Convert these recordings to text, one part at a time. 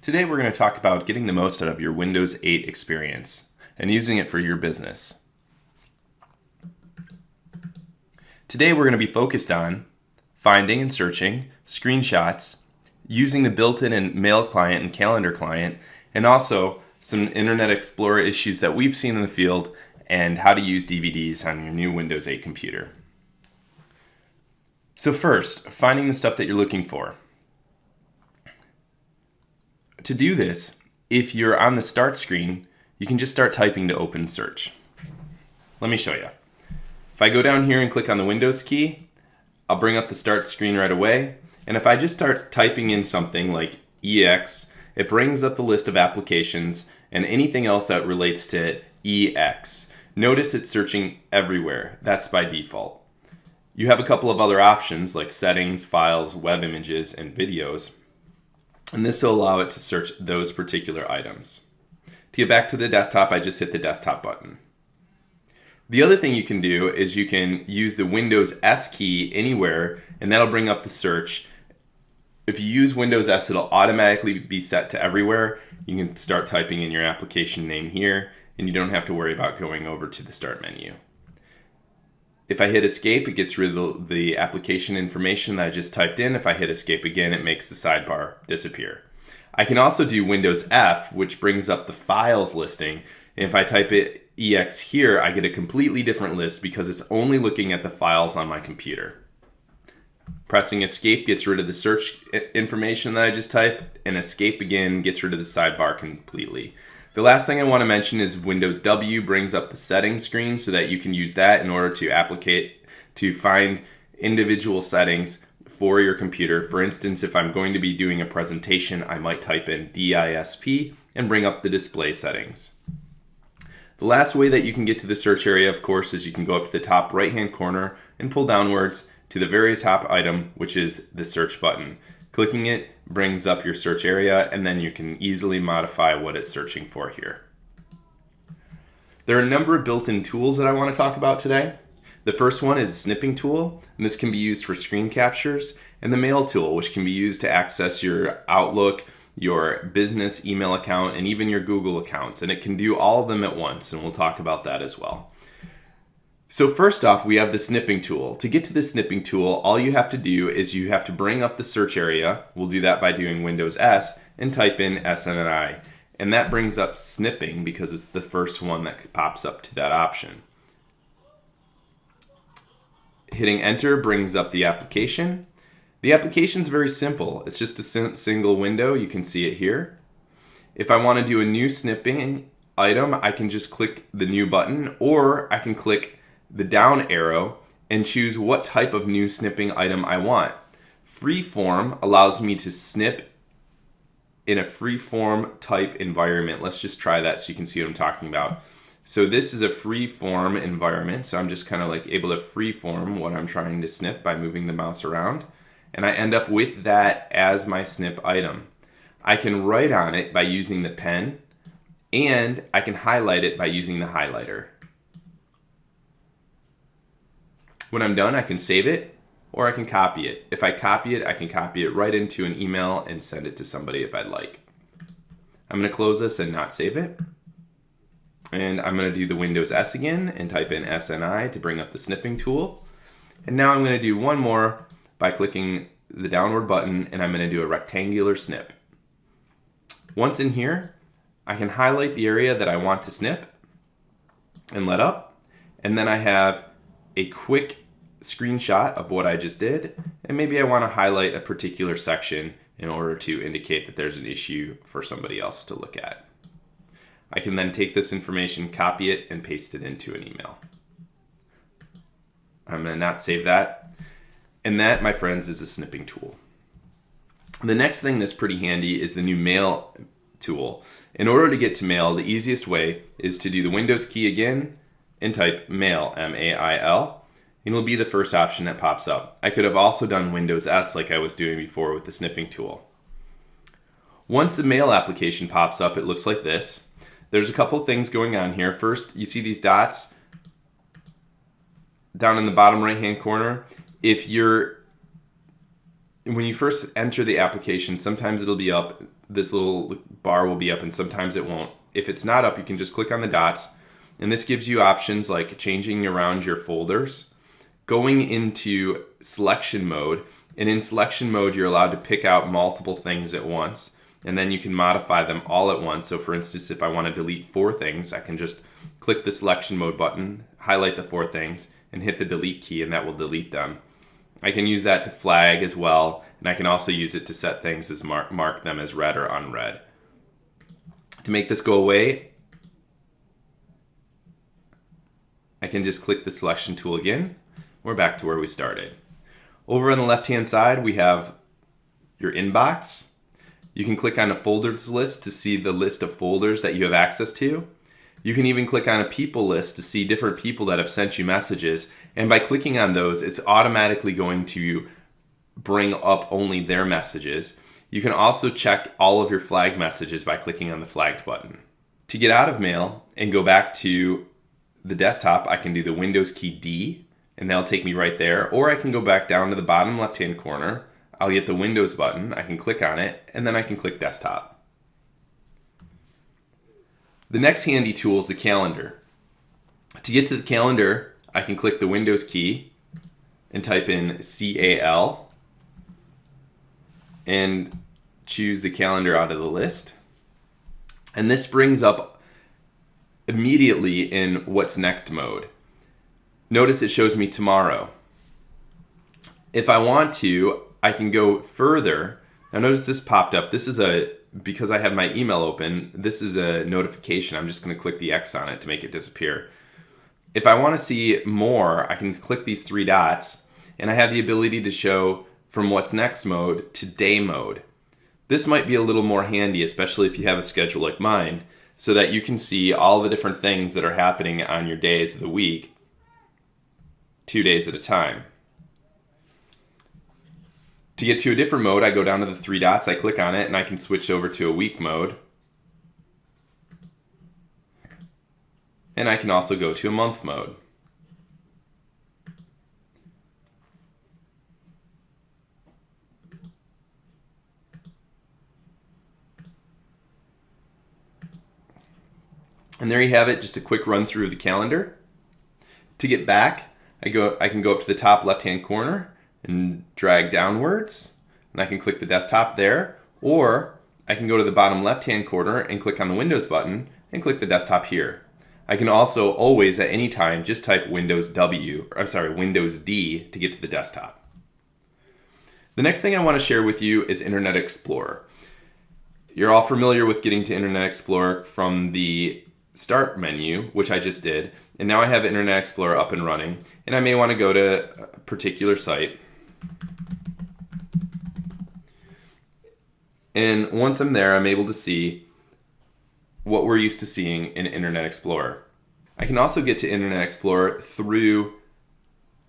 Today we're going to talk about getting the most out of your Windows 8 experience and using it for your business. Today we're going to be focused on finding and searching, screenshots, using the built-in mail client and calendar client, and also some Internet Explorer issues that we've seen in the field and how to use DVDs on your new Windows 8 computer. So first, finding the stuff that you're looking for. To do this, if you're on the start screen, you can just start typing to open search. Let me show you. If I go down here and click on the Windows key, I'll bring up the start screen right away. And if I just start typing in something like EX, it brings up the list of applications and anything else that relates to EX. Notice it's searching everywhere. That's by default. You have a couple of other options like settings, files, web images, and videos. And this will allow it to search those particular items. To get back to the desktop, I just hit the desktop button. The other thing you can do is you can use the Windows S key anywhere, and that'll bring up the search. If you use Windows S, it'll automatically be set to everywhere. You can start typing in your application name here, and you don't have to worry about going over to the start menu. If I hit escape, it gets rid of the application information that I just typed in. If I hit escape again, it makes the sidebar disappear. I can also do Windows F, which brings up the files listing. And if I type it EX here, I get a completely different list because it's only looking at the files on my computer. Pressing escape gets rid of the search information that I just typed, and escape again gets rid of the sidebar completely. The last thing I want to mention is Windows W brings up the settings screen so that you can use that in order to find individual settings for your computer. For instance, if I'm going to be doing a presentation, I might type in DISP and bring up the display settings. The last way that you can get to the search area, of course, is you can go up to the top right-hand corner and pull downwards to the very top item, which is the search button. Clicking it brings up your search area, and then you can easily modify what it's searching for here. There are a number of built-in tools that I want to talk about today. The first one is a snipping tool, and this can be used for screen captures, and the mail tool, which can be used to access your Outlook, your business email account, and even your Google accounts, and it can do all of them at once, and we'll talk about that as well. So first off, we have the snipping tool. To get to the snipping tool, all you have to do is you have to bring up the search area. We'll do that by doing Windows S and type in SNI. And that brings up snipping because it's the first one that pops up to that option. Hitting enter brings up the application. The application is very simple. It's just a single window. You can see it here. If I want to do a new snipping item, I can just click the new button, or I can click the down arrow and choose what type of new snipping item I want. Freeform allows me to snip in a freeform type environment. Let's just try that so you can see what I'm talking about. So this is a freeform environment, so I'm just kind of like able to freeform what I'm trying to snip by moving the mouse around, and I end up with that as my snip item. I can write on it by using the pen, and I can highlight it by using the highlighter. When I'm done, I can save it, or I can copy it. If I copy it, I can copy it right into an email and send it to somebody if I'd like. I'm going to close this and not save it. And I'm going to do the Windows S again and type in SNI to bring up the snipping tool. And now I'm going to do one more by clicking the downward button, and I'm going to do a rectangular snip. Once in here, I can highlight the area that I want to snip and let up. And then I have a quick screenshot of what I just did, and maybe I want to highlight a particular section in order to indicate that there's an issue for somebody else to look at. I can then take this information, copy it, and paste it into an email. I'm going to not save that. And that, my friends, is a snipping tool. The next thing that's pretty handy is the new mail tool. In order to get to mail, the easiest way is to do the Windows key again and type mail, M-A-I-L, and it'll be the first option that pops up. I could have also done Windows S like I was doing before with the snipping tool. Once the mail application pops up, it looks like this. There's a couple things going on here. First, you see these dots down in the bottom right hand corner. If you're when you first enter the application, sometimes it'll be up, this little bar will be up, and sometimes it won't. If it's not up, you can just click on the dots, and this gives you options like changing around your folders, going into selection mode, and in selection mode, you're allowed to pick out multiple things at once, and then you can modify them all at once. So for instance, if I want to delete 4 things, I can just click the selection mode button, highlight the 4 things, and hit the delete key, and that will delete them. I can use that to flag as well, and I can also use it to set things as mark them as read or unread. To make this go away, I can just click the selection tool again. We're back to where we started. Over on the left-hand side, we have your inbox. You can click on a folders list to see the list of folders that you have access to. You can even click on a people list to see different people that have sent you messages. And by clicking on those, it's automatically going to bring up only their messages. You can also check all of your flagged messages by clicking on the flagged button. To get out of Mail and go back to the desktop, I can do the Windows key D, and that'll take me right there. Or I can go back down to the bottom left-hand corner. I'll get the Windows button, I can click on it, and then I can click Desktop. The next handy tool is the calendar. To get to the calendar, I can click the Windows key and type in CAL and choose the calendar out of the list. And this brings up immediately in What's Next mode. Notice it shows me tomorrow. If I want to, I can go further. Now notice this popped up. This is because I have my email open, this is a notification. I'm just going to click the X on it to make it disappear. If I want to see more, I can click these 3 dots, and I have the ability to show from What's Next mode to day mode. This might be a little more handy, especially if you have a schedule like mine, so that you can see all the different things that are happening on your days of the week, 2 days at a time. To get to a different mode, I go down to the 3 dots, I click on it, and I can switch over to a week mode. And I can also go to a month mode. And there you have it, just a quick run through of the calendar. To get back, I can go up to the top left-hand corner and drag downwards, and I can click the desktop there, or I can go to the bottom left-hand corner and click on the Windows button and click the desktop here. I can also always, at any time, just type Windows D to get to the desktop. The next thing I want to share with you is Internet Explorer. You're all familiar with getting to Internet Explorer from the Start menu, which I just did, and now I have Internet Explorer up and running, and I may want to go to a particular site. And once I'm there, I'm able to see what we're used to seeing in Internet Explorer. I can also get to Internet Explorer through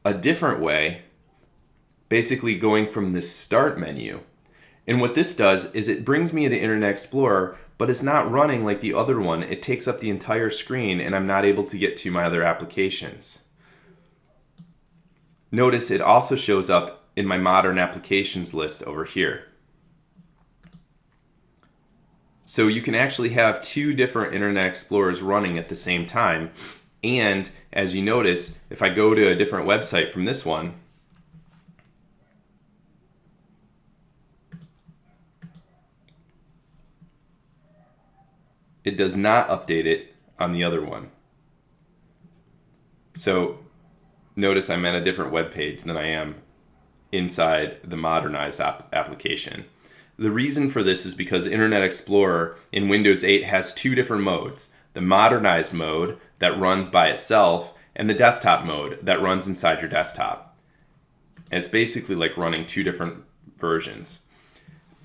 a different way, basically going from the Start menu. And what this does is it brings me into Internet Explorer, but it's not running like the other one. It takes up the entire screen, and I'm not able to get to my other applications. Notice it also shows up in my Modern Applications list over here. So you can actually have 2 different Internet Explorers running at the same time. And as you notice, if I go to a different website from this one, it does not update it on the other one. So notice I'm at a different web page than I am inside the modernized application. The reason for this is because Internet Explorer in Windows 8 has 2 different modes. The modernized mode that runs by itself and the desktop mode that runs inside your desktop. And it's basically like running 2 different versions.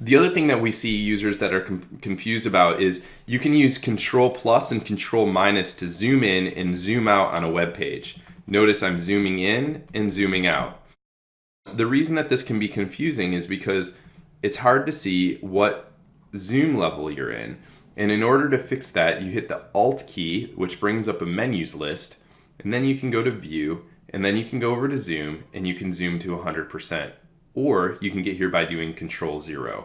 The other thing that we see users that are confused about is you can use Control plus and Control minus to zoom in and zoom out on a web page. Notice I'm zooming in and zooming out. The reason that this can be confusing is because it's hard to see what zoom level you're in. And in order to fix that, you hit the Alt key, which brings up a menus list, and then you can go to View, and then you can go over to Zoom, and you can zoom to 100%. or you can get here by doing Control-0.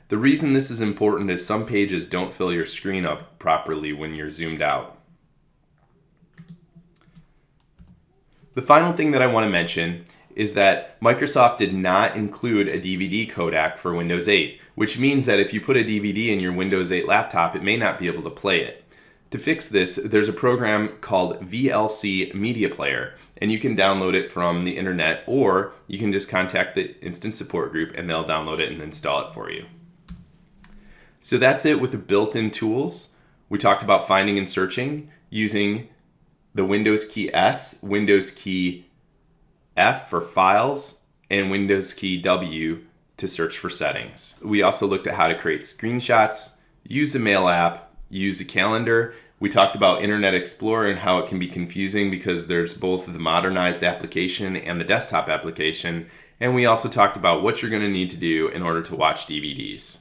The reason this is important is some pages don't fill your screen up properly when you're zoomed out. The final thing that I want to mention is that Microsoft did not include a DVD codec for Windows 8, which means that if you put a DVD in your Windows 8 laptop, it may not be able to play it. To fix this, there's a program called VLC Media Player, and you can download it from the internet, or you can just contact the Instant Support group and they'll download it and install it for you. So that's it with the built-in tools. We talked about finding and searching using the Windows key S, Windows key F for files, and Windows key W to search for settings. We also looked at how to create screenshots, use the Mail app, use a calendar. We talked about Internet Explorer and how it can be confusing because there's both the modernized application and the desktop application. And we also talked about what you're going to need to do in order to watch DVDs.